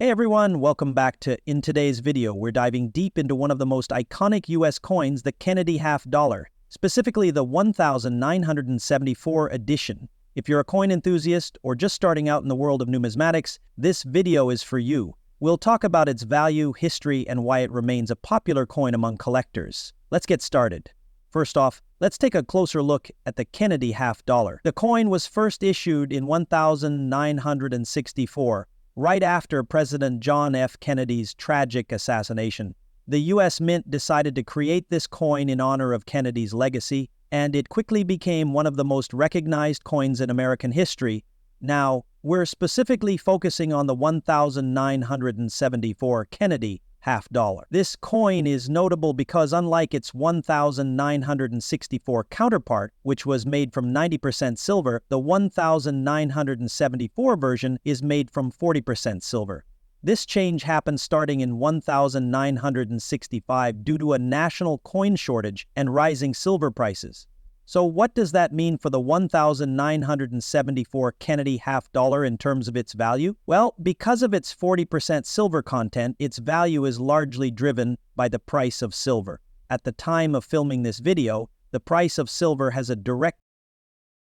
Hey everyone, welcome back to In today's video, we're diving deep into one of the most iconic US coins, the Kennedy half dollar, specifically the 1974 edition. If you're a coin enthusiast or just starting out in the world of numismatics, this video is for you. We'll talk about its value, history, and why it remains a popular coin among collectors. Let's get started. First off, let's take a closer look at the Kennedy half dollar. The coin was first issued in 1964. Right after President John F. Kennedy's tragic assassination. The U.S. Mint decided to create this coin in honor of Kennedy's legacy, and it quickly became one of the most recognized coins in American history. Now, we're specifically focusing on the 1974 Kennedy half dollar. This coin is notable because unlike its 1964 counterpart, which was made from 90% silver, the 1974 version is made from 40% silver. This change happened starting in 1965 due to a national coin shortage and rising silver prices. So what does that mean for the 1974 Kennedy half dollar in terms of its value? Well, because of its 40% silver content, its value is largely driven by the price of silver. At the time of filming this video, the price of silver has a direct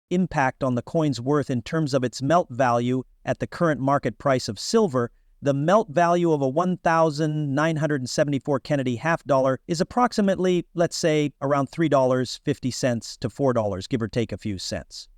impact on the coin's worth in terms of its melt value. At the current market price of silver, the melt value of a 1974 Kennedy half dollar is approximately, let's say, around $3.50 to $4, give or take a few cents.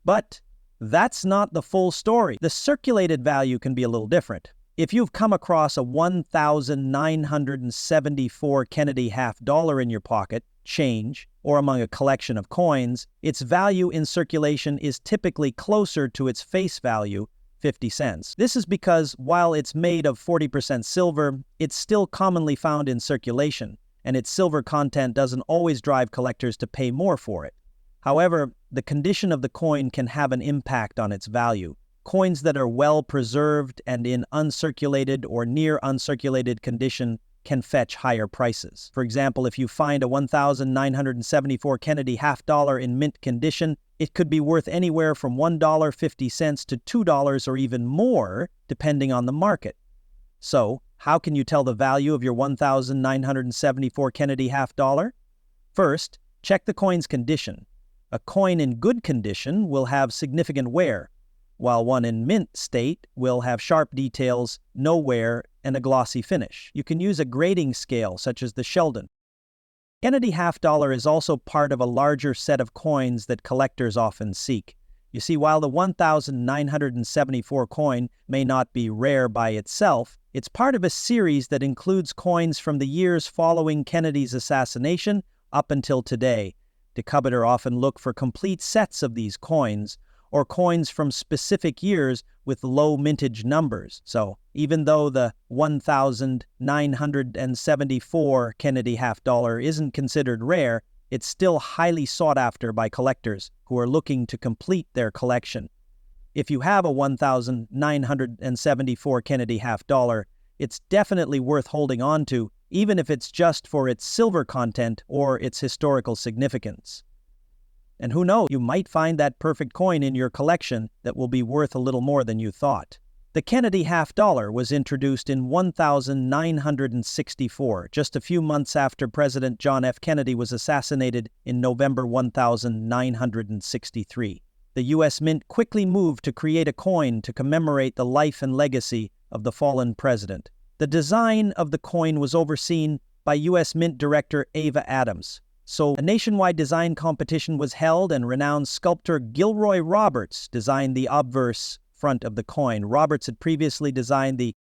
But that's not the full story. The circulated value can be a little different. If you've come across a 1974 Kennedy half dollar in your pocket, change, or among a collection of coins, its value in circulation is typically closer to its face value, 50 cents. This is because while it's made of 40% silver, it's still commonly found in circulation, and its silver content doesn't always drive collectors to pay more for it. However, the condition of the coin can have an impact on its value. Coins that are well preserved and in uncirculated or near uncirculated condition can fetch higher prices. For example, if you find a 1974 Kennedy half dollar in mint condition, it could be worth anywhere from $1.50 to $2 or even more, depending on the market. So, how can you tell the value of your 1974 Kennedy half dollar? First, check the coin's condition. A coin in good condition will have significant wear, while one in mint state will have sharp details, no wear, and a glossy finish. You can use a grading scale such as the Sheldon. Kennedy half dollar is also part of a larger set of coins that collectors often seek. You see, while the 1974 coin may not be rare by itself, it's part of a series that includes coins from the years following Kennedy's assassination up until today. The coveter often look for complete sets of these coins, or coins from specific years with low mintage numbers. So, even though the 1974 Kennedy half dollar isn't considered rare, it's still highly sought after by collectors who are looking to complete their collection. If you have a 1974 Kennedy half dollar, it's definitely worth holding on to, even if it's just for its silver content or its historical significance. And who knows, you might find that perfect coin in your collection that will be worth a little more than you thought. The Kennedy half dollar was introduced in 1964, just a few months after President John F. Kennedy was assassinated in November 1963. The U.S. Mint quickly moved to create a coin to commemorate the life and legacy of the fallen president. The design of the coin was overseen by U.S. Mint Director Ava Adams. So a nationwide design competition was held, and renowned sculptor Gilroy Roberts designed the obverse front of the coin. Roberts had previously designed the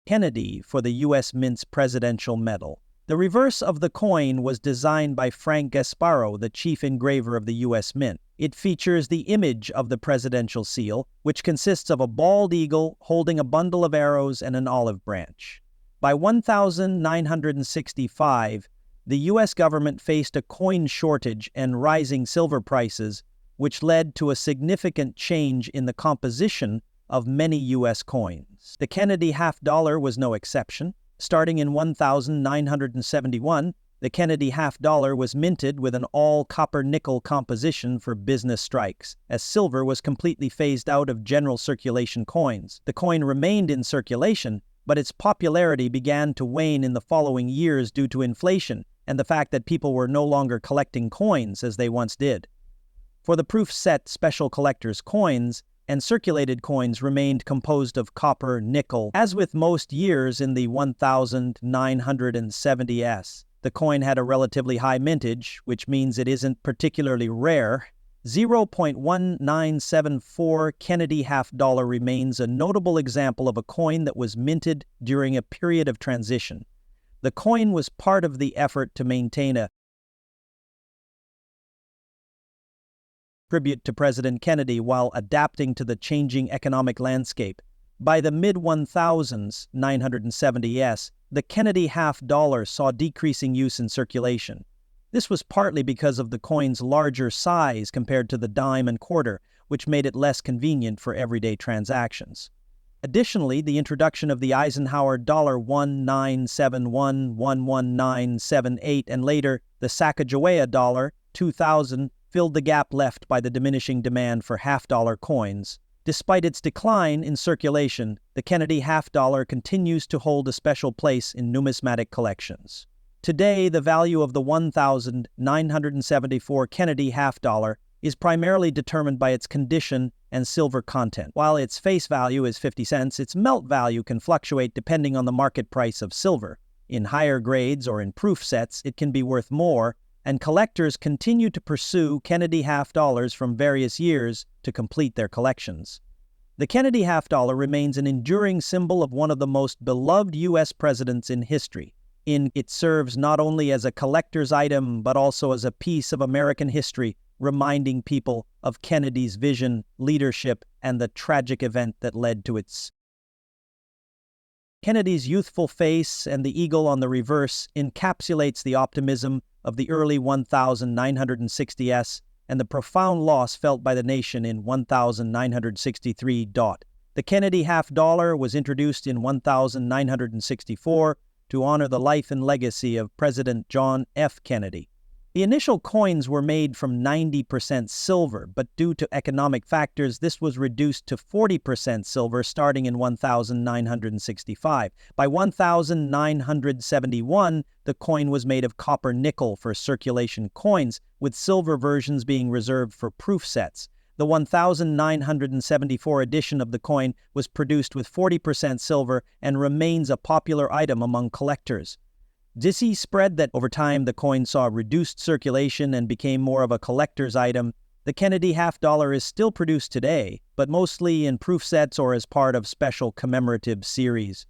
Kennedy for the U.S. Mint's presidential medal. The reverse of the coin was designed by Frank Gasparo, the chief engraver of the U.S. Mint. It features the image of the presidential seal, which consists of a bald eagle holding a bundle of arrows and an olive branch. By 1965, the U.S. government faced a coin shortage and rising silver prices, which led to a significant change in the composition of many U.S. coins. The Kennedy half dollar was no exception. Starting in 1971, The Kennedy half-dollar was minted with an all-copper-nickel composition for business strikes, as silver was completely phased out of general circulation coins. The coin remained in circulation, but its popularity began to wane in the following years due to inflation and the fact that people were no longer collecting coins as they once did. For the proof set special collector's coins, and circulated coins remained composed of copper, nickel, as with most years in the 1970s. The coin had a relatively high mintage, which means it isn't particularly rare. 0.1974 Kennedy half-dollar remains a notable example of a coin that was minted during a period of transition. The coin was part of the effort to maintain a tribute to President Kennedy while adapting to the changing economic landscape. By the mid-1970s, the Kennedy half-dollar saw decreasing use in circulation. This was partly because of the coin's larger size compared to the dime and quarter, which made it less convenient for everyday transactions. Additionally, the introduction of the Eisenhower $1971, 11978, and later the Sacagawea dollar 2000 filled the gap left by the diminishing demand for half-dollar coins. Despite its decline in circulation, the Kennedy half-dollar continues to hold a special place in numismatic collections. Today, the value of the 1,974 Kennedy half-dollar is primarily determined by its condition and silver content. While its face value is 50 cents, its melt value can fluctuate depending on the market price of silver. In higher grades or in proof sets, it can be worth more, and collectors continue to pursue Kennedy half-dollars from various years to complete their collections. The Kennedy half-dollar remains an enduring symbol of one of the most beloved U.S. presidents in history. It serves not only as a collector's item, but also as a piece of American history, reminding people of Kennedy's vision, leadership, and the tragic event that led to its. Kennedy's youthful face and the eagle on the reverse encapsulates the optimism of the early 1960s and the profound loss felt by the nation in 1963. The Kennedy half-dollar was introduced in 1964 to honor the life and legacy of President John F. Kennedy. The initial coins were made from 90% silver, but due to economic factors, this was reduced to 40% silver starting in 1965. By 1971, the coin was made of copper-nickel for circulation coins, with silver versions being reserved for proof sets. The 1974 edition of the coin was produced with 40% silver and remains a popular item among collectors. This spread that over time the coin saw reduced circulation and became more of a collector's item. The Kennedy half-dollar is still produced today, but mostly in proof sets or as part of special commemorative series.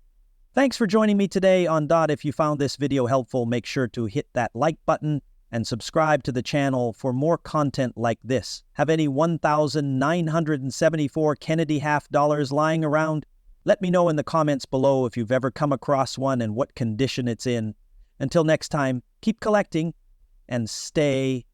Thanks for joining me today on Dot. If you found this video helpful, make sure to hit that like button and subscribe to the channel for more content like this. Have any 1,974 Kennedy half-dollars lying around? Let me know in the comments below if you've ever come across one and what condition it's in. Until next time, keep collecting and stay